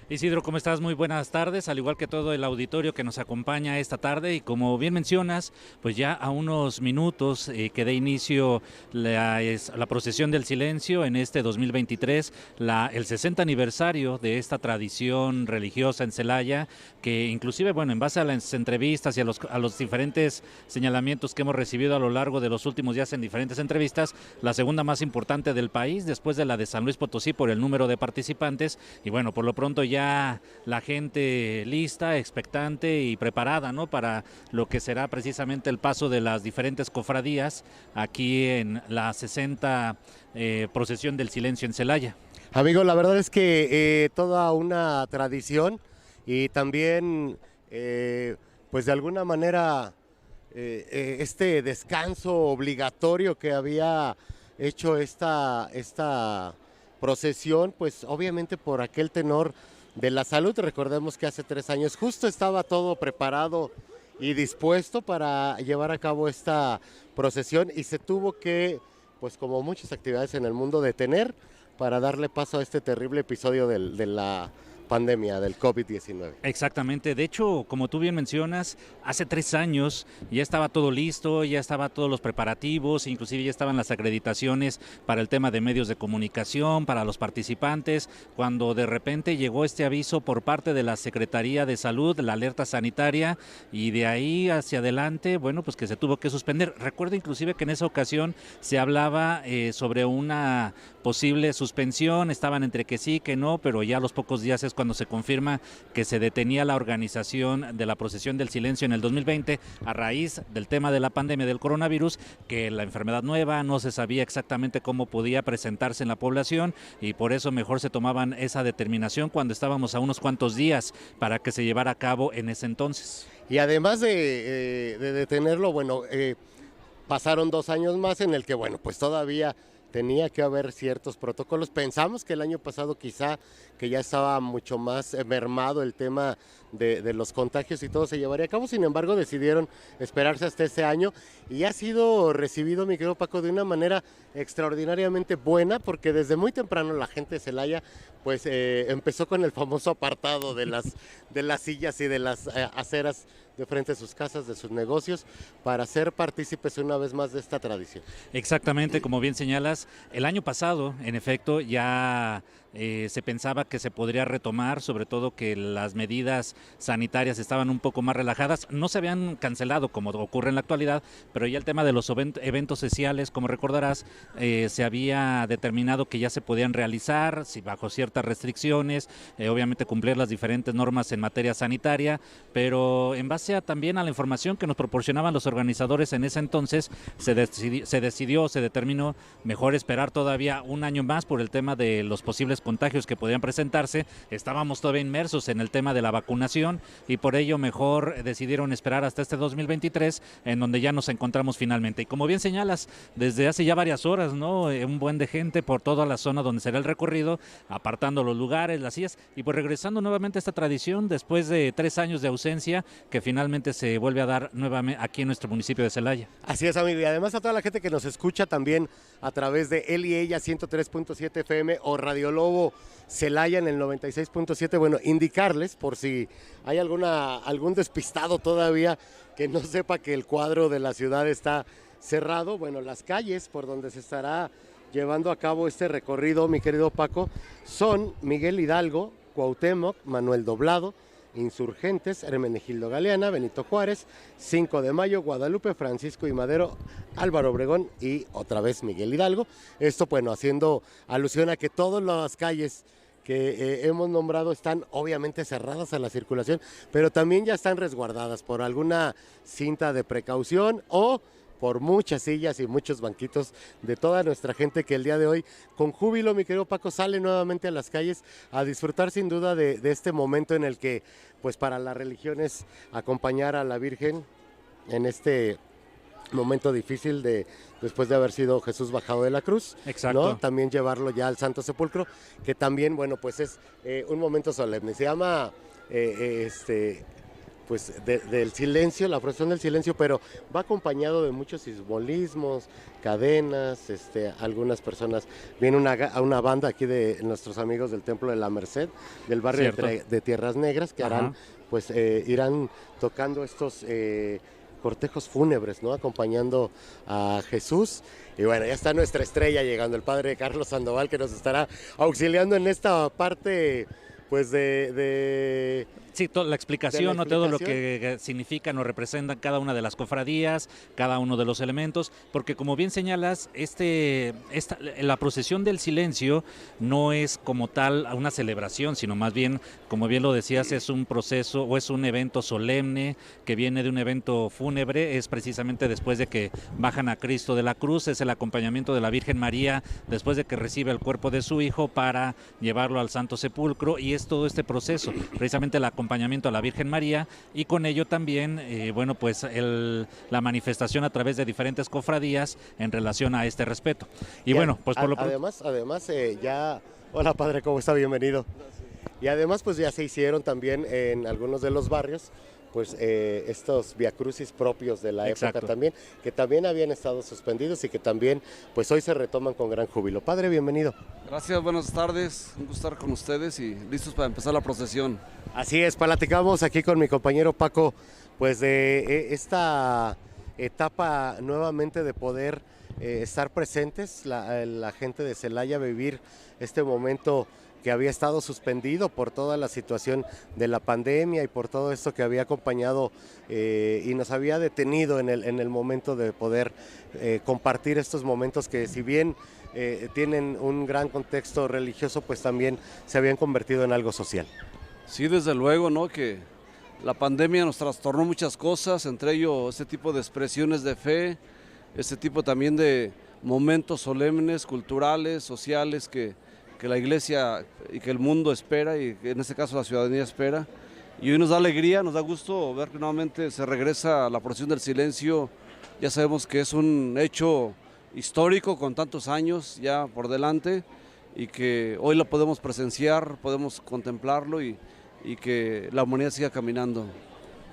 Isidro, ¿cómo estás? Muy buenas tardes, al igual que todo el auditorio que nos acompaña esta tarde. Y como bien mencionas, pues ya a unos minutos que dé inicio la procesión del silencio en este 2023, el 60 aniversario de esta tradición religiosa en Celaya, que inclusive, bueno, en base a las entrevistas y a los diferentes señalamientos que hemos recibido a lo largo de los últimos días en diferentes entrevistas, la segunda más importante del país, después de la de San Luis Potosí por el número de participantes. Y bueno, por lo pronto ya la gente lista, expectante y preparada, ¿no?, para lo que será precisamente el paso de las diferentes cofradías aquí en la 60 procesión del silencio en Celaya. Amigo, la verdad es que toda una tradición y también, pues de alguna manera, este descanso obligatorio que había hecho esta procesión, pues obviamente por aquel tenor de la salud. Recordemos que hace 3 años justo estaba todo preparado y dispuesto para llevar a cabo esta procesión y se tuvo que, pues como muchas actividades en el mundo, detener para darle paso a este terrible episodio de la pandemia del COVID-19. Exactamente, de hecho, como tú bien mencionas, hace 3 años ya estaba todo listo, ya estaba todos los preparativos, inclusive ya estaban las acreditaciones para el tema de medios de comunicación, para los participantes, cuando de repente llegó este aviso por parte de la Secretaría de Salud, la alerta sanitaria, y de ahí hacia adelante, bueno, pues que se tuvo que suspender. Recuerdo inclusive que en esa ocasión se hablaba sobre una posible suspensión, estaban entre que sí, que no, pero ya a los pocos días es cuando se confirma que se detenía la organización de la procesión del silencio en el 2020 a raíz del tema de la pandemia del coronavirus, que la enfermedad nueva no se sabía exactamente cómo podía presentarse en la población y por eso mejor se tomaban esa determinación cuando estábamos a unos cuantos días para que se llevara a cabo en ese entonces. Y además de detenerlo, bueno, pasaron 2 años más en el que, bueno, pues todavía tenía que haber ciertos protocolos. Pensamos que el año pasado quizá que ya estaba mucho más mermado el tema de los contagios y todo se llevaría a cabo, sin embargo decidieron esperarse hasta este año y ha sido recibido, mi querido Paco, de una manera extraordinariamente buena, porque desde muy temprano la gente de Celaya pues empezó con el famoso apartado de las sillas y de las aceras de frente a sus casas, de sus negocios, para ser partícipes una vez más de esta tradición. Exactamente, como bien señalas, el año pasado, en efecto, ya se pensaba que se podría retomar, sobre todo que las medidas sanitarias estaban un poco más relajadas. No se habían cancelado como ocurre en la actualidad, pero ya el tema de los eventos sociales, como recordarás, se había determinado que ya se podían realizar, si bajo ciertas restricciones, obviamente cumplir las diferentes normas en materia sanitaria, pero en base también a la información que nos proporcionaban los organizadores en ese entonces, se determinó mejor esperar todavía un año más por el tema de los posibles contagios que podían presentarse. Estábamos todavía inmersos en el tema de la vacunación y por ello mejor decidieron esperar hasta este 2023, en donde ya nos encontramos finalmente. Y como bien señalas, desde hace ya varias horas, ¿no? Un buen de gente por toda la zona donde será el recorrido, apartando los lugares, las sillas, y pues regresando nuevamente a esta tradición después de 3 años de ausencia, que finalmente se vuelve a dar nuevamente aquí en nuestro municipio de Celaya. Así es, amigo, y además a toda la gente que nos escucha también a través de Él y Ella 103.7 FM o Radio Lobo Celaya en el 96.7, bueno, indicarles por si hay algún despistado todavía que no sepa que el cuadro de la ciudad está cerrado. Bueno, las calles por donde se estará llevando a cabo este recorrido, mi querido Paco, son Miguel Hidalgo, Cuauhtémoc, Manuel Doblado, Insurgentes, Hermenegildo Galeana, Benito Juárez, 5 de Mayo, Guadalupe, Francisco y Madero, Álvaro Obregón y otra vez Miguel Hidalgo. Esto, bueno, haciendo alusión a que todas las calles que hemos nombrado están obviamente cerradas a la circulación, pero también ya están resguardadas por alguna cinta de precaución o por muchas sillas y muchos banquitos de toda nuestra gente que el día de hoy, con júbilo, mi querido Paco, sale nuevamente a las calles a disfrutar sin duda de este momento en el que, pues para la religión es acompañar a la Virgen en este momento difícil después de haber sido Jesús bajado de la cruz. Exacto. ¿No? También llevarlo ya al Santo Sepulcro, que también, bueno, pues es un momento solemne. Se llama del silencio, la procesión del silencio, pero va acompañado de muchos simbolismos, cadenas, algunas personas, viene una banda aquí de nuestros amigos del Templo de la Merced, del barrio de Tierras Negras, que harán, irán tocando estos cortejos fúnebres, ¿no? Acompañando a Jesús. Y bueno, ya está nuestra estrella llegando, el padre Carlos Sandoval, que nos estará auxiliando en esta parte, pues Sí, la explicación, ¿no? Todo lo que significan o representan cada una de las cofradías, cada uno de los elementos, porque como bien señalas, la procesión del silencio no es como tal una celebración, sino más bien, como bien lo decías, es un proceso o es un evento solemne que viene de un evento fúnebre, es precisamente después de que bajan a Cristo de la cruz, es el acompañamiento de la Virgen María después de que recibe el cuerpo de su hijo para llevarlo al Santo Sepulcro, y es todo este proceso, precisamente la acompañamiento a la Virgen María, y con ello también, la manifestación a través de diferentes cofradías en relación a este respeto. Y bueno, pues por lo pronto... Además, hola padre, ¿cómo está? Bienvenido. Y además, pues ya se hicieron también en algunos de los barrios, pues estos viacrucis propios de la época también, que también habían estado suspendidos y que también, pues hoy se retoman con gran júbilo. Padre, bienvenido. Gracias, buenas tardes, un gusto estar con ustedes y listos para empezar la procesión. Así es, platicamos aquí con mi compañero Paco, pues de esta etapa nuevamente de poder estar presentes, la gente de Celaya, vivir este momento que había estado suspendido por toda la situación de la pandemia y por todo esto que había acompañado y nos había detenido en el momento de poder compartir estos momentos que, si bien tienen un gran contexto religioso, pues también se habían convertido en algo social. Sí, desde luego, ¿no? Que la pandemia nos trastornó muchas cosas, entre ellos este tipo de expresiones de fe, este tipo también de momentos solemnes, culturales, sociales que la iglesia y que el mundo espera, y que en este caso la ciudadanía espera. Y hoy nos da alegría, nos da gusto ver que nuevamente se regresa a la procesión del silencio. Ya sabemos que es un hecho histórico con tantos años ya por delante, y que hoy lo podemos presenciar, podemos contemplarlo y que la humanidad siga caminando.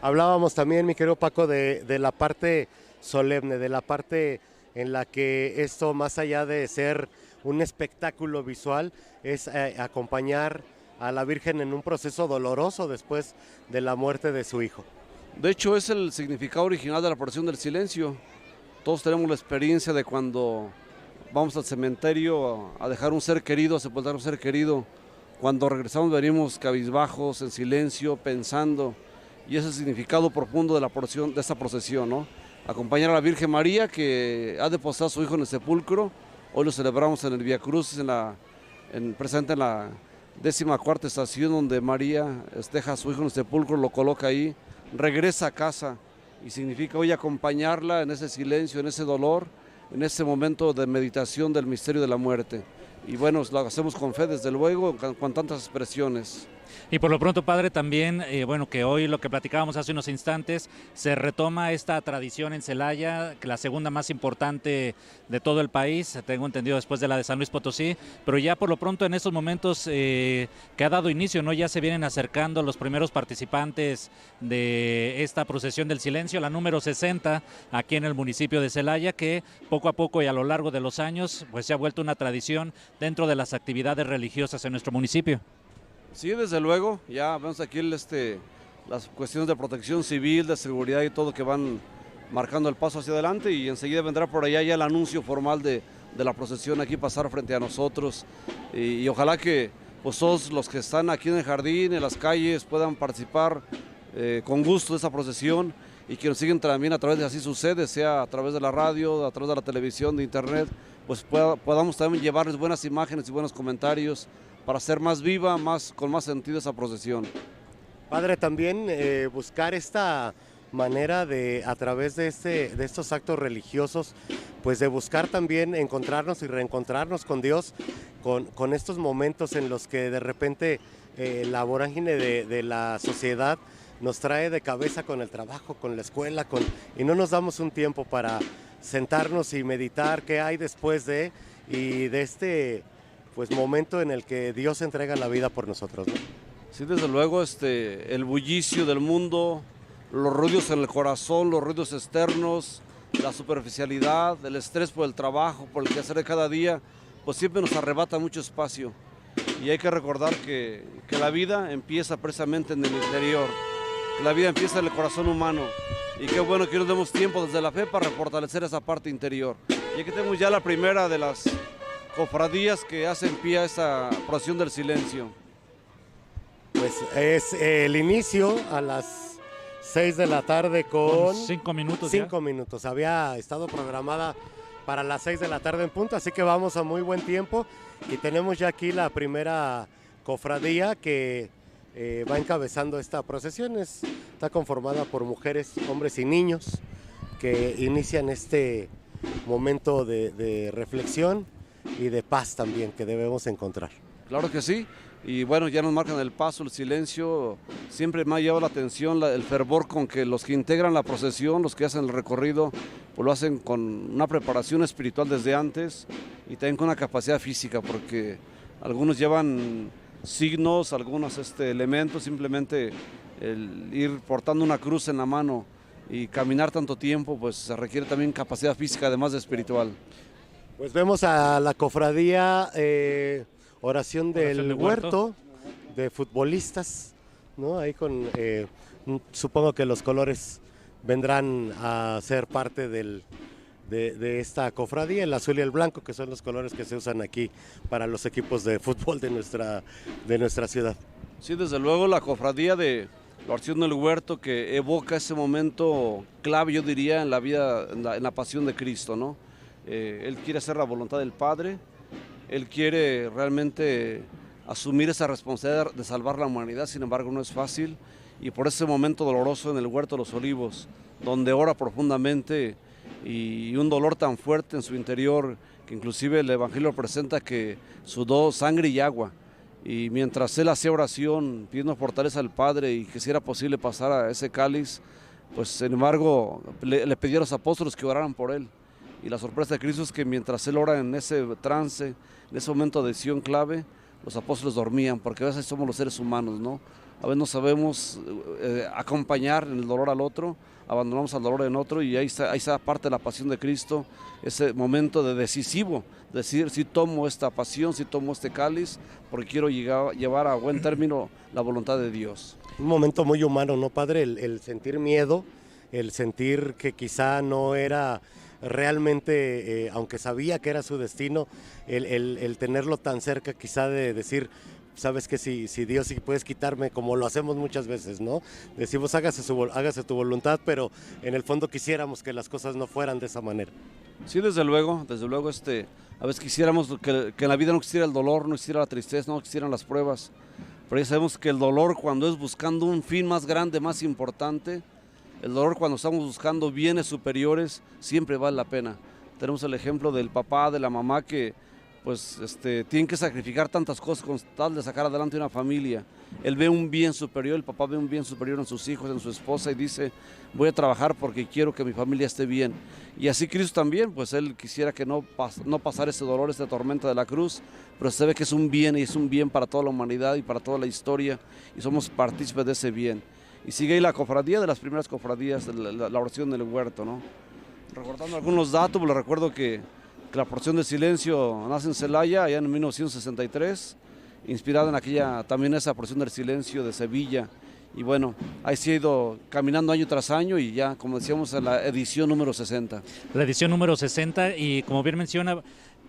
Hablábamos también, mi querido Paco, de la parte solemne, de la parte en la que esto, más allá de ser un espectáculo visual, es acompañar a la Virgen en un proceso doloroso después de la muerte de su hijo. De hecho, es el significado original de la procesión del silencio. Todos tenemos la experiencia de cuando vamos al cementerio a dejar un ser querido, a sepultar un ser querido. Cuando regresamos venimos cabizbajos, en silencio, pensando, y ese es el significado profundo de la procesión, de esta procesión, ¿no? Acompañar a la Virgen María, que ha depositado a su hijo en el sepulcro. Hoy lo celebramos en el Vía Crucis, presente en la 14ª estación, donde María deja a su hijo en el sepulcro, lo coloca ahí, regresa a casa, y significa hoy acompañarla en ese silencio, en ese dolor, en ese momento de meditación del misterio de la muerte. Y bueno, lo hacemos con fe, desde luego, con tantas expresiones. Y por lo pronto, padre, también, que hoy lo que platicábamos hace unos instantes, se retoma esta tradición en Celaya, que la segunda más importante de todo el país, tengo entendido, después de la de San Luis Potosí, pero ya por lo pronto en estos momentos que ha dado inicio, ¿no? Ya se vienen acercando los primeros participantes de esta procesión del silencio, la número 60, aquí en el municipio de Celaya, que poco a poco y a lo largo de los años, pues se ha vuelto una tradición dentro de las actividades religiosas en nuestro municipio. Sí, desde luego, ya vemos aquí las cuestiones de protección civil, de seguridad y todo que van marcando el paso hacia adelante, y enseguida vendrá por allá ya el anuncio formal de la procesión aquí pasar frente a nosotros, y ojalá que pues todos los que están aquí en el jardín, en las calles, puedan participar con gusto de esa procesión, y que nos siguen también a través de Así Sucede, sea a través de la radio, a través de la televisión, de internet, pues podamos también llevarles buenas imágenes y buenos comentarios para hacer más viva, con más sentido esa procesión. Padre, también buscar esta manera de, a través de estos actos religiosos, pues de buscar también encontrarnos y reencontrarnos con Dios, con estos momentos en los que de repente la vorágine de la sociedad nos trae de cabeza con el trabajo, con la escuela, y no nos damos un tiempo para sentarnos y meditar qué hay después y de este pues momento en el que Dios entrega la vida por nosotros, ¿no? Sí, desde luego, el bullicio del mundo, los ruidos en el corazón, los ruidos externos, la superficialidad, el estrés por el trabajo, por el quehacer de cada día, pues siempre nos arrebata mucho espacio. Y hay que recordar que la vida empieza precisamente en el interior, que la vida empieza en el corazón humano. Y qué bueno que nos demos tiempo desde la fe para fortalecer esa parte interior. Y aquí tenemos ya la primera de las cofradías que hacen pie a esta procesión del silencio. Pues es el inicio a las 6 de la tarde con 5 minutos. 5 minutos. Había estado programada para las 6 de la tarde en punto, así que vamos a muy buen tiempo. Y tenemos ya aquí la primera cofradía que va encabezando esta procesión. Está conformada por mujeres, hombres y niños que inician este momento de reflexión y de paz también que debemos encontrar. Claro que sí, y bueno, ya nos marcan el paso, el silencio. Siempre me ha llamado la atención el fervor con que los que integran la procesión, los que hacen el recorrido, pues lo hacen con una preparación espiritual desde antes y también con una capacidad física, porque algunos llevan signos, algunos elementos, simplemente el ir portando una cruz en la mano y caminar tanto tiempo, pues se requiere también capacidad física además de espiritual. Pues vemos a la cofradía Oración del Huerto de futbolistas, ¿no? Ahí con, supongo que los colores vendrán a ser parte de esta cofradía, el azul y el blanco, que son los colores que se usan aquí para los equipos de fútbol de nuestra ciudad. Sí, desde luego la cofradía de la Oración del Huerto, que evoca ese momento clave, yo diría, en la vida, en la pasión de Cristo, ¿no? Él quiere hacer la voluntad del Padre, Él quiere realmente asumir esa responsabilidad de salvar la humanidad, sin embargo no es fácil, y por ese momento doloroso en el Huerto de los Olivos, donde ora profundamente y un dolor tan fuerte en su interior, que inclusive el Evangelio presenta que sudó sangre y agua, y mientras él hacía oración pidiendo fortaleza al Padre y que si era posible pasar a ese cáliz, pues sin embargo le pidió a los apóstoles que oraran por él. Y la sorpresa de Cristo es que mientras él ora en ese trance, en ese momento de decisión clave, los apóstoles dormían, porque a veces somos los seres humanos, ¿no? A veces no sabemos acompañar en el dolor al otro, abandonamos al dolor en otro, y ahí está parte de la pasión de Cristo, ese momento de decisivo, decir si tomo esta pasión, si tomo este cáliz, porque quiero llevar a buen término la voluntad de Dios. Un momento muy humano, ¿no, padre? El sentir miedo, el sentir que quizá no era realmente, aunque sabía que era su destino, el tenerlo tan cerca, quizá de decir, sabes que si Dios, si puedes quitarme, como lo hacemos muchas veces, ¿no? Decimos hágase tu voluntad, pero en el fondo quisiéramos que las cosas no fueran de esa manera. Sí, desde luego, a veces quisiéramos que en la vida no existiera el dolor, no existiera la tristeza, no existieran las pruebas, pero ya sabemos que el dolor, cuando es buscando un fin más grande, más importante, el dolor cuando estamos buscando bienes superiores siempre vale la pena. Tenemos el ejemplo del papá, de la mamá que pues tienen que sacrificar tantas cosas con tal de sacar adelante una familia. Él ve un bien superior, el papá ve un bien superior en sus hijos, en su esposa y dice, voy a trabajar porque quiero que mi familia esté bien. Y así Cristo también, pues él quisiera que no pasara ese dolor, esta tormenta de la cruz, pero se ve que es un bien y es un bien para toda la humanidad y para toda la historia y somos partícipes de ese bien. Y sigue ahí la cofradía, de las primeras cofradías de la Oración del Huerto, ¿no? Recordando algunos datos, pues les recuerdo que la Procesión del Silencio nace en Celaya, allá en 1963, inspirada en también esa Procesión del Silencio de Sevilla. Y bueno, ahí se ha ido caminando año tras año y ya, como decíamos, en la edición número 60. La edición número 60 y como bien menciona,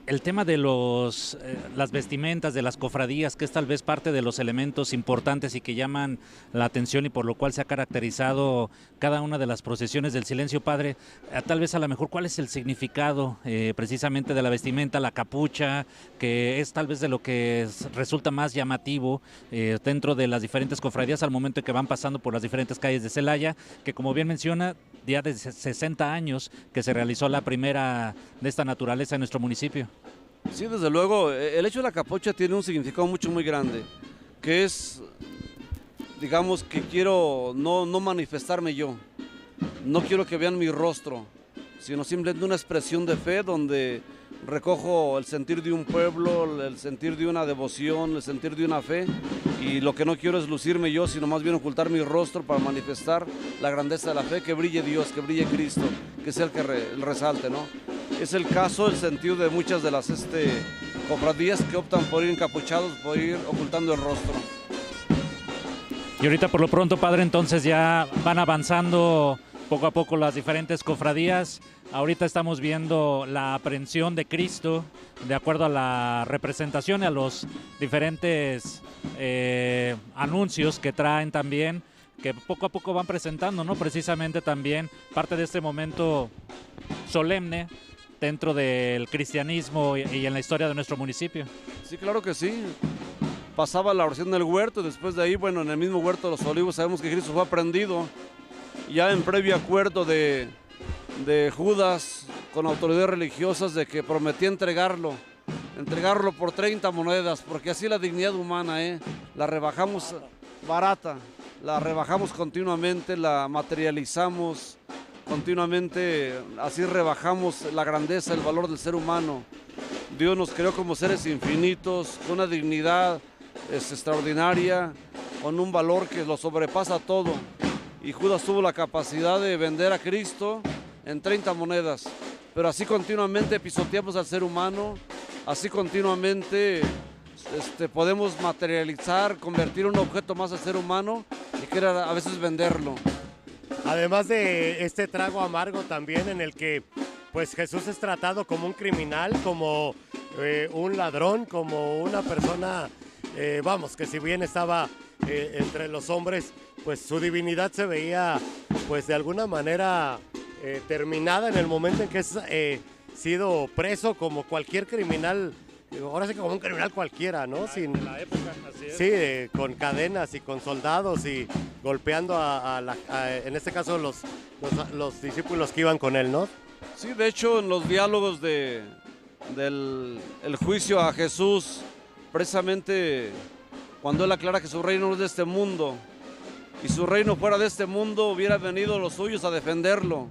el tema de las vestimentas de las cofradías, que es tal vez parte de los elementos importantes y que llaman la atención y por lo cual se ha caracterizado cada una de las procesiones del Silencio, padre, tal vez a lo mejor cuál es el significado precisamente de la vestimenta, la capucha, que es tal vez de lo que resulta más llamativo dentro de las diferentes cofradías al momento en que van pasando por las diferentes calles de Celaya, que como bien menciona, ya de 60 años que se realizó la primera de esta naturaleza en nuestro municipio. Sí, desde luego, el hecho de la capucha tiene un significado muy grande, que es, digamos, que quiero no manifestarme yo, no quiero que vean mi rostro, sino simplemente una expresión de fe donde recojo el sentir de un pueblo, el sentir de una devoción, el sentir de una fe, y lo que no quiero es lucirme yo, sino más bien ocultar mi rostro para manifestar la grandeza de la fe, que brille Dios, que brille Cristo, que sea el que resalte, ¿no? Es el caso, el sentido de muchas de las cofradías que optan por ir encapuchados, por ir ocultando el rostro. Y ahorita por lo pronto, padre, entonces ya van avanzando poco a poco las diferentes cofradías. Ahorita estamos viendo la aprehensión de Cristo de acuerdo a la representación y a los diferentes anuncios que traen también, que poco a poco van presentando, ¿no? Precisamente también parte de este momento solemne dentro del cristianismo y en la historia de nuestro municipio. Sí, claro que sí. Pasaba la oración del huerto, después de ahí, bueno, en el mismo huerto de los Olivos sabemos que Cristo fue aprendido, ya en previo acuerdo de Judas con autoridades religiosas de que prometía entregarlo por 30 monedas, porque así la dignidad humana, la rebajamos barata, la rebajamos continuamente, la materializamos continuamente, así rebajamos la grandeza, el valor del ser humano. Dios nos creó como seres infinitos, con una dignidad extraordinaria, con un valor que lo sobrepasa todo. Y Judas tuvo la capacidad de vender a Cristo en 30 monedas. Pero así continuamente pisoteamos al ser humano, así continuamente podemos materializar, convertir un objeto más al ser humano y querer a veces venderlo. Además de este trago amargo también en el que pues Jesús es tratado como un criminal, como un ladrón, como una persona, que si bien estaba entre los hombres, pues su divinidad se veía pues de alguna manera terminada en el momento en que es sido preso como cualquier criminal, ahora sí que como un criminal cualquiera, ¿no? En la época, así es. Sí, con cadenas y con soldados y golpeando en este caso los discípulos que iban con él, ¿no? Sí, de hecho en los diálogos del el juicio a Jesús, precisamente cuando él aclara que su reino no es de este mundo, y su reino fuera de este mundo, hubiera venido los suyos a defenderlo,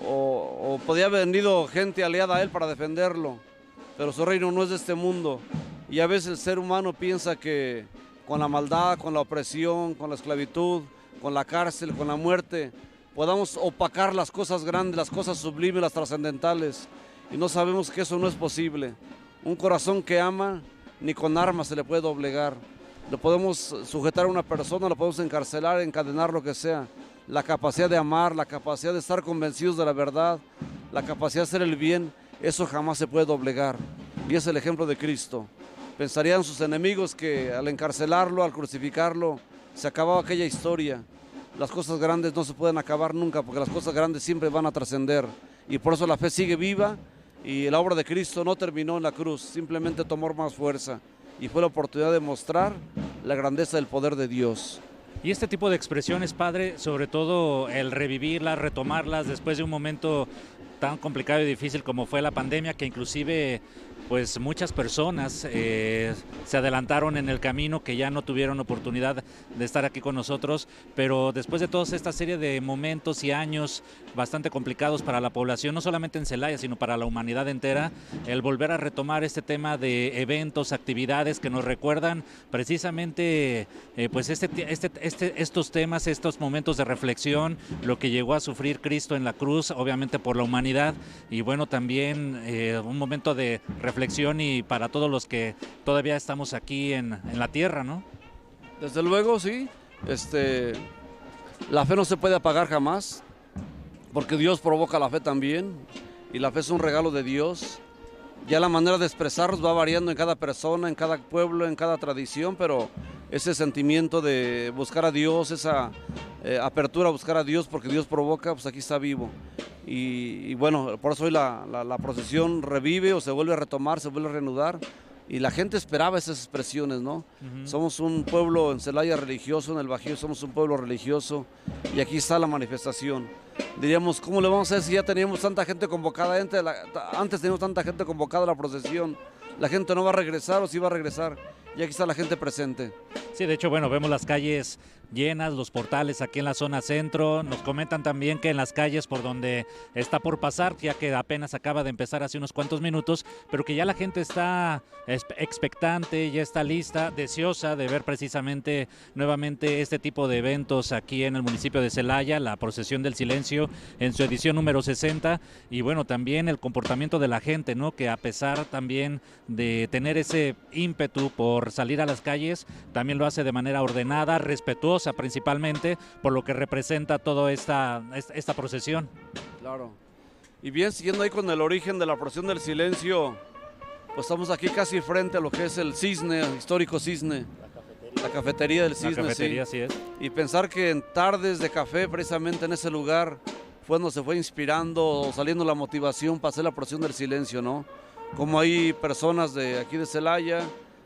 o podía haber venido gente aliada a él para defenderlo, pero su reino no es de este mundo. Y a veces el ser humano piensa que con la maldad, con la opresión, con la esclavitud, con la cárcel, con la muerte, podamos opacar las cosas grandes, las cosas sublimes, las trascendentales, y no sabemos que eso no es posible. Un corazón que ama, ni con armas se le puede doblegar. Lo podemos sujetar a una persona, lo podemos encarcelar, encadenar, lo que sea. La capacidad de amar, la capacidad de estar convencidos de la verdad, la capacidad de hacer el bien, eso jamás se puede doblegar. Y es el ejemplo de Cristo. Pensarían sus enemigos que al encarcelarlo, al crucificarlo, se acababa aquella historia. Las cosas grandes no se pueden acabar nunca, porque las cosas grandes siempre van a trascender. Y por eso la fe sigue viva, y la obra de Cristo no terminó en la cruz, simplemente tomó más fuerza. Y fue la oportunidad de mostrar la grandeza del poder de Dios. Y este tipo de expresiones, padre, sobre todo el revivirlas, retomarlas después de un momento tan complicado y difícil como fue la pandemia, que inclusive pues muchas personas se adelantaron en el camino, que ya no tuvieron oportunidad de estar aquí con nosotros, pero después de toda esta serie de momentos y años bastante complicados para la población, no solamente en Celaya, sino para la humanidad entera, el volver a retomar este tema de eventos, actividades que nos recuerdan precisamente pues estos temas, estos momentos de reflexión, lo que llegó a sufrir Cristo en la cruz, obviamente por la humanidad, y bueno, también un momento de reflexión y para todos los que todavía estamos aquí en la tierra, ¿no? Desde luego, sí. La fe no se puede apagar jamás, porque Dios provoca la fe también, y la fe es un regalo de Dios. Ya la manera de expresarlos va variando en cada persona, en cada pueblo, en cada tradición, pero ese sentimiento de buscar a Dios, esa apertura a buscar a Dios, porque Dios provoca, pues aquí está vivo. Y bueno, por eso hoy la procesión revive o se vuelve a retomar, se vuelve a reanudar, y la gente esperaba esas expresiones, ¿no? Somos un pueblo en Celaya religioso, en el Bajío somos un pueblo religioso, y aquí está la manifestación. Diríamos, ¿cómo le vamos a hacer si ya teníamos tanta gente convocada? Antes teníamos tanta gente convocada a la procesión. ¿La gente no va a regresar o sí va a regresar? Y aquí está la gente presente. Sí, de hecho, bueno, vemos las calles llenas, los portales aquí en la zona centro. Nos comentan también que en las calles por donde está por pasar, ya que apenas acaba de empezar hace unos cuantos minutos, pero que ya la gente está expectante, ya está lista, deseosa de ver precisamente nuevamente este tipo de eventos aquí en el municipio de Celaya, la Procesión del Silencio en su edición número 60, y bueno, también el comportamiento de la gente, ¿no? Que a pesar también de tener ese ímpetu por salir a las calles, también lo hace de manera ordenada, respetuosa principalmente, por lo que representa toda esta procesión. Claro. Y bien, siguiendo ahí con el origen de la Procesión del Silencio, pues estamos aquí casi frente a lo que es el Cisne, el histórico Cisne. La cafetería del Cisne, La cafetería, sí. sí es. Y pensar que en tardes de café, precisamente en ese lugar, fue donde se fue inspirando o saliendo la motivación para hacer la Procesión del Silencio, ¿no? Como hay personas de aquí de Celaya,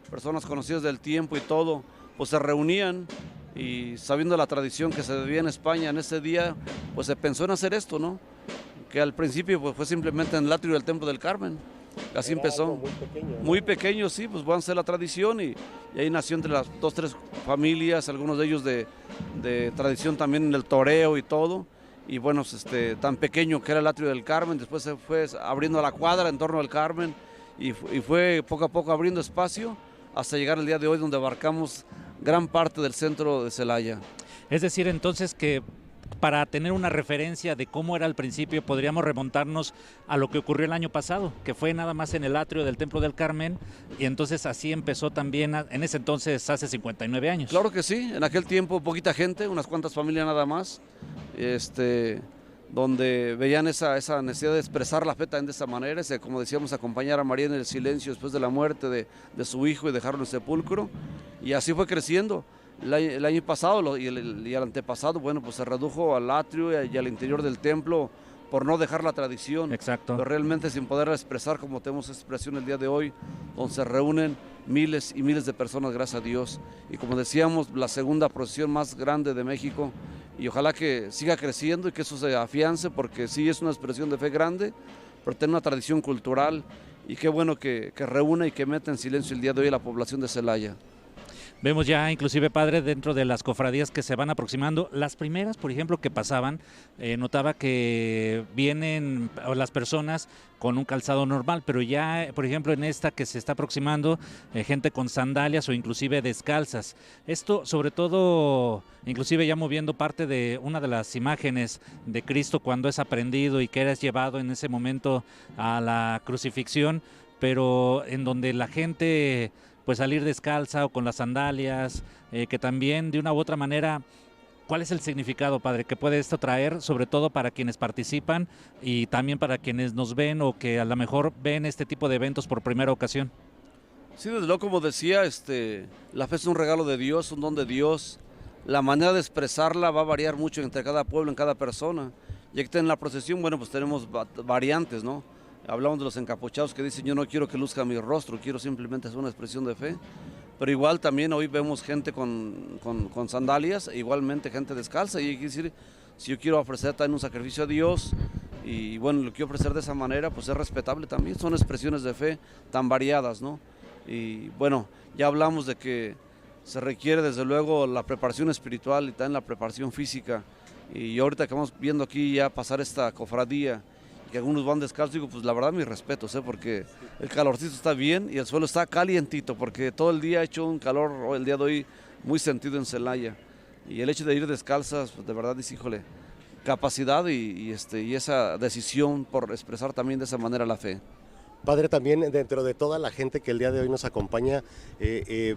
personas conocidas del tiempo y todo, pues se reunían y sabiendo la tradición que se vivía en España en ese día, pues se pensó en hacer esto, ¿no? Que al principio pues fue simplemente en el atrio del Templo del Carmen. Así Era empezó. algo muy pequeño, ¿no? Muy pequeño, sí, pues van a ser la tradición y ahí nació entre las 2, 3 familias, algunos de ellos de tradición también en el toreo y todo. Y bueno, tan pequeño que era el atrio del Carmen, después se fue abriendo la cuadra en torno al Carmen y fue poco a poco abriendo espacio hasta llegar al día de hoy donde abarcamos gran parte del centro de Celaya. Es decir, entonces que para tener una referencia de cómo era al principio, podríamos remontarnos a lo que ocurrió el año pasado, que fue nada más en el atrio del Templo del Carmen, y entonces así empezó también, en ese entonces, hace 59 años. Claro que sí, en aquel tiempo poquita gente, unas cuantas familias nada más, donde veían esa necesidad de expresar la fe también de esa manera, como decíamos, acompañar a María en el silencio después de la muerte de su hijo y dejarlo en el sepulcro, y así fue creciendo. El año pasado y el antepasado, bueno, pues se redujo al atrio y al interior del templo por no dejar la tradición. Exacto. Pero realmente sin poder expresar como tenemos expresión el día de hoy, donde se reúnen miles y miles de personas, gracias a Dios. Y como decíamos, la segunda procesión más grande de México, y ojalá que siga creciendo y que eso se afiance, porque sí es una expresión de fe grande, pero tiene una tradición cultural, y qué bueno que reúne y que mete en silencio el día de hoy a la población de Celaya. Vemos ya inclusive, padre, dentro de las cofradías que se van aproximando, las primeras, por ejemplo, que pasaban, notaba que vienen las personas con un calzado normal, pero ya, por ejemplo, en esta que se está aproximando, gente con sandalias o inclusive descalzas. Esto, sobre todo, inclusive ya moviendo parte de una de las imágenes de Cristo cuando es aprehendido y que era llevado en ese momento a la crucifixión, pero en donde la gente pues salir descalza o con las sandalias, que también de una u otra manera, ¿cuál es el significado, padre, que puede esto traer, sobre todo para quienes participan y también para quienes nos ven o que a lo mejor ven este tipo de eventos por primera ocasión? Sí, desde luego, como decía, la fe es un regalo de Dios, un don de Dios. La manera de expresarla va a variar mucho entre cada pueblo, en cada persona. Y aquí en la procesión, bueno, pues tenemos variantes, ¿no? Hablamos de los encapuchados que dicen, yo no quiero que luzca mi rostro, quiero simplemente hacer una expresión de fe. Pero igual también hoy vemos gente con sandalias, e igualmente gente descalza. Y hay que decir, si yo quiero ofrecer también un sacrificio a Dios, y bueno, lo quiero ofrecer de esa manera, pues es respetable también. Son expresiones de fe tan variadas, ¿no? Y bueno, ya hablamos de que se requiere desde luego la preparación espiritual y también la preparación física. Y ahorita que vamos viendo aquí ya pasar esta cofradía, que algunos van descalzos, digo, pues la verdad mis respetos, porque el calorcito está bien y el suelo está calientito, porque todo el día ha hecho un calor, el día de hoy, muy sentido en Celaya. Y el hecho de ir descalzas, pues de verdad, dice, híjole, capacidad y esa decisión por expresar también de esa manera la fe. Padre, también dentro de toda la gente que el día de hoy nos acompaña,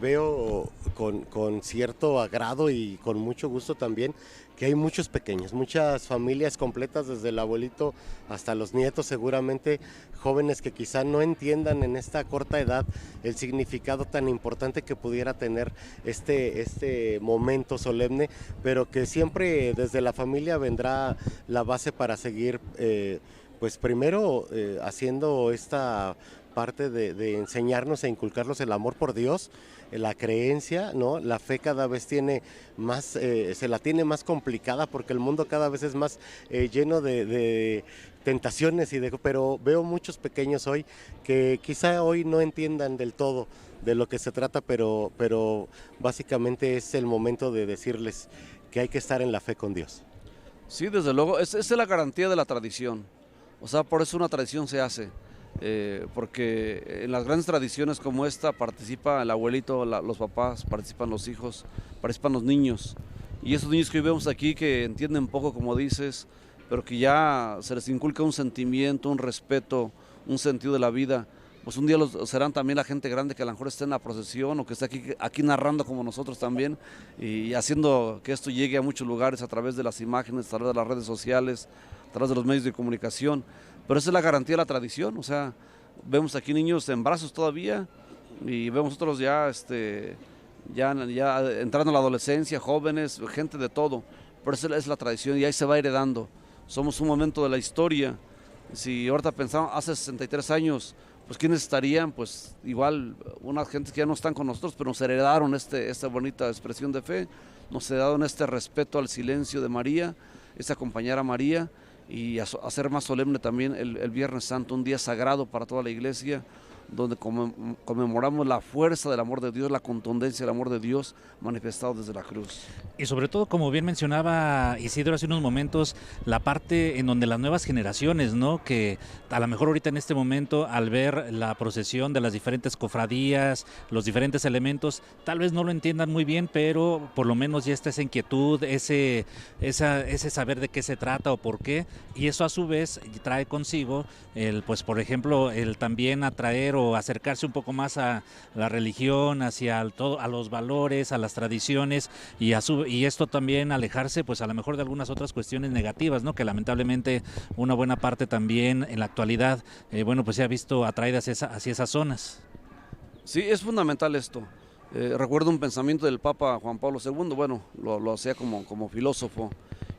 veo con cierto agrado y con mucho gusto también que hay muchos pequeños, muchas familias completas, desde el abuelito hasta los nietos, seguramente jóvenes que quizá no entiendan en esta corta edad el significado tan importante que pudiera tener este momento solemne, pero que siempre desde la familia vendrá la base para seguir pues primero haciendo esta parte de enseñarnos e inculcarnos el amor por Dios la creencia, ¿no? La fe cada vez tiene más, se la tiene más complicada porque el mundo cada vez es más lleno de tentaciones pero veo muchos pequeños hoy que quizá hoy no entiendan del todo de lo que se trata, pero básicamente es el momento de decirles que hay que estar en la fe con Dios. Sí, desde luego, esa es la garantía de la tradición. O sea, por eso una tradición se hace. Porque en las grandes tradiciones como esta participa el abuelito, los papás, participan los hijos, participan los niños. Y esos niños que hoy vemos aquí que entienden poco, como dices, pero que ya se les inculca un sentimiento, un respeto, un sentido de la vida, pues un día serán también la gente grande que a lo mejor esté en la procesión o que esté aquí narrando como nosotros también y haciendo que esto llegue a muchos lugares a través de las imágenes, a través de las redes sociales, a través de los medios de comunicación. Pero esa es la garantía de la tradición, o sea, vemos aquí niños en brazos todavía y vemos otros ya, ya entrando a la adolescencia, jóvenes, gente de todo. Pero esa es la tradición y ahí se va heredando. Somos un momento de la historia. Si ahorita pensamos, hace 63 años, pues ¿quiénes estarían? Pues igual unas gentes que ya no están con nosotros, pero nos heredaron esta bonita expresión de fe, nos heredaron este respeto al silencio de María, este acompañar a María y hacer más solemne también el Viernes Santo, un día sagrado para toda la iglesia, donde conmemoramos la fuerza del amor de Dios, la contundencia del amor de Dios manifestado desde la cruz. Y sobre todo, como bien mencionaba Isidro hace unos momentos, la parte en donde las nuevas generaciones, ¿no? Que a lo mejor ahorita en este momento, al ver la procesión de las diferentes cofradías, los diferentes elementos, tal vez no lo entiendan muy bien, pero por lo menos ya está esa inquietud, ese saber de qué se trata o por qué, y eso a su vez trae consigo pues por ejemplo, el también atraer o acercarse un poco más a la religión, hacia a los valores, a las tradiciones y esto también alejarse pues a lo mejor de algunas otras cuestiones negativas, ¿no? Que lamentablemente una buena parte también en la actualidad, bueno, pues se ha visto atraída hacia esas zonas. Sí, es fundamental esto. Recuerdo un pensamiento del Papa Juan Pablo II, bueno, lo hacía como filósofo,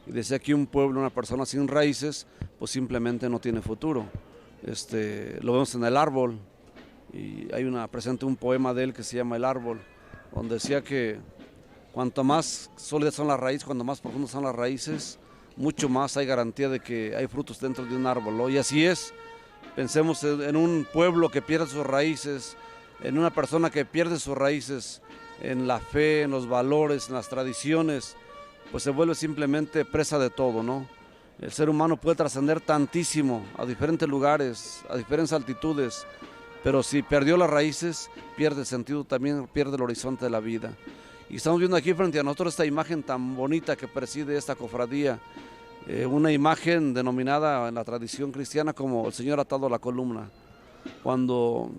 y decía que un pueblo, una persona sin raíces, pues simplemente no tiene futuro. Lo vemos en El Árbol, y hay presente un poema de él que se llama El Árbol, donde decía que cuanto más sólidas son las raíces, cuanto más profundas son las raíces, mucho más hay garantía de que hay frutos dentro de un árbol, ¿no? Y así es, pensemos en un pueblo que pierde sus raíces, en una persona que pierde sus raíces en la fe, en los valores, en las tradiciones, pues se vuelve simplemente presa de todo, ¿no? El ser humano puede trascender tantísimo a diferentes lugares, a diferentes altitudes, pero si perdió las raíces, pierde el sentido, también pierde el horizonte de la vida. Y estamos viendo aquí frente a nosotros esta imagen tan bonita que preside esta cofradía, una imagen denominada en la tradición cristiana como el Señor atado a la columna. Cuando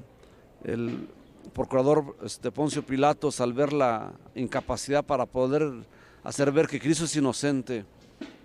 el procurador Poncio Pilatos, al ver la incapacidad para poder hacer ver que Cristo es inocente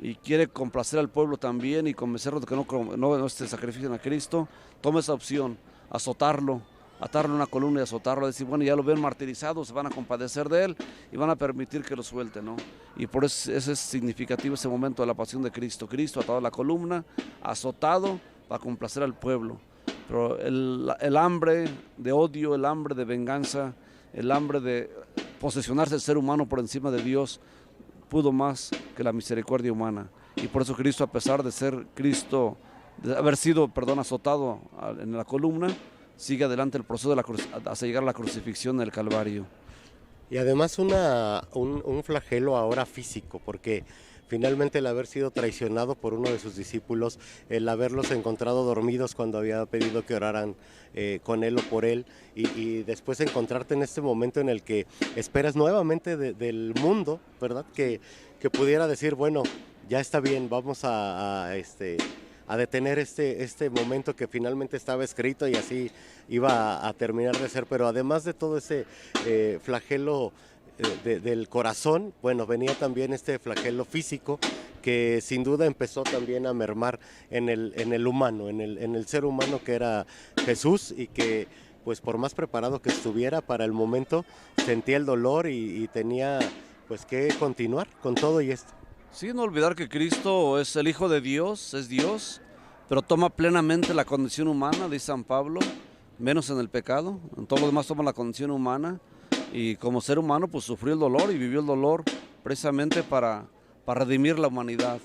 y quiere complacer al pueblo también y convencerlos de que no sacrifiquen a Cristo, toma esa opción, azotarlo, atarlo a una columna y azotarlo, decir, bueno, ya lo ven martirizado, se van a compadecer de él y van a permitir que lo suelte, ¿no? Y por eso ese es significativo ese momento de la pasión de Cristo, Cristo atado a la columna, azotado para complacer al pueblo. Pero el hambre de odio, el hambre de venganza, el hambre de posesionarse el ser humano por encima de Dios, pudo más que la misericordia humana. Y por eso Cristo, a pesar de ser Cristo, de haber sido, azotado en la columna, sigue adelante el proceso hasta llegar a la crucifixión del Calvario. Y además un flagelo ahora físico, porque finalmente el haber sido traicionado por uno de sus discípulos, el haberlos encontrado dormidos cuando había pedido que oraran con él o por él, y después encontrarte en este momento en el que esperas nuevamente del mundo, ¿verdad? Que pudiera decir, bueno, ya está bien, vamos a detener este momento que finalmente estaba escrito y así iba a terminar de ser, pero además de todo ese flagelo del corazón, bueno, venía también este flagelo físico que sin duda empezó también a mermar en el humano, en el ser humano que era Jesús, y que pues por más preparado que estuviera para el momento, sentía el dolor y tenía pues que continuar con todo y esto. Sí, no olvidar que Cristo es el Hijo de Dios, es Dios, pero toma plenamente la condición humana, dice San Pablo, menos en el pecado, en todo lo demás toma la condición humana, y como ser humano pues sufrió el dolor y vivió el dolor precisamente para redimir la humanidad.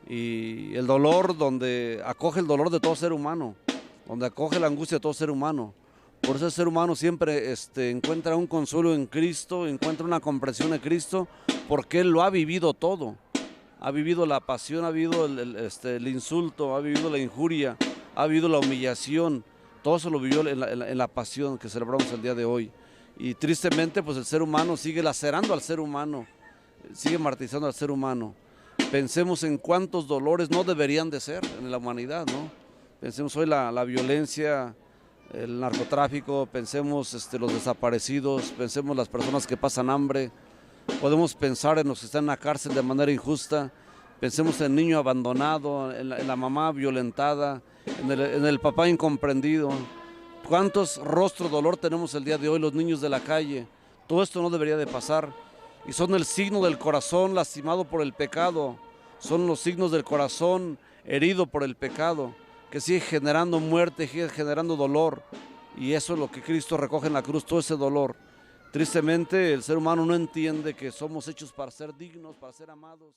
Y el dolor donde acoge el dolor de todo ser humano, donde acoge la angustia de todo ser humano. Por eso el ser humano siempre encuentra un consuelo en Cristo, encuentra una comprensión en Cristo, porque Él lo ha vivido todo. Ha vivido la pasión, ha vivido el insulto, ha vivido la injuria, ha vivido la humillación. Todo eso lo vivió en la pasión que celebramos el día de hoy. Y tristemente pues el ser humano sigue lacerando al ser humano, sigue martirizando al ser humano. Pensemos en cuántos dolores no deberían de ser en la humanidad, ¿no? Pensemos hoy la violencia, el narcotráfico, pensemos los desaparecidos, pensemos las personas que pasan hambre, podemos pensar en los que están en la cárcel de manera injusta, pensemos en el niño abandonado, en la mamá violentada, en el papá incomprendido. ¿Cuántos rostros de dolor tenemos el día de hoy los niños de la calle? Todo esto no debería de pasar. Y son el signo del corazón lastimado por el pecado, son los signos del corazón herido por el pecado, que sigue generando muerte, sigue generando dolor, y eso es lo que Cristo recoge en la cruz, todo ese dolor. Tristemente el ser humano no entiende que somos hechos para ser dignos, para ser amados.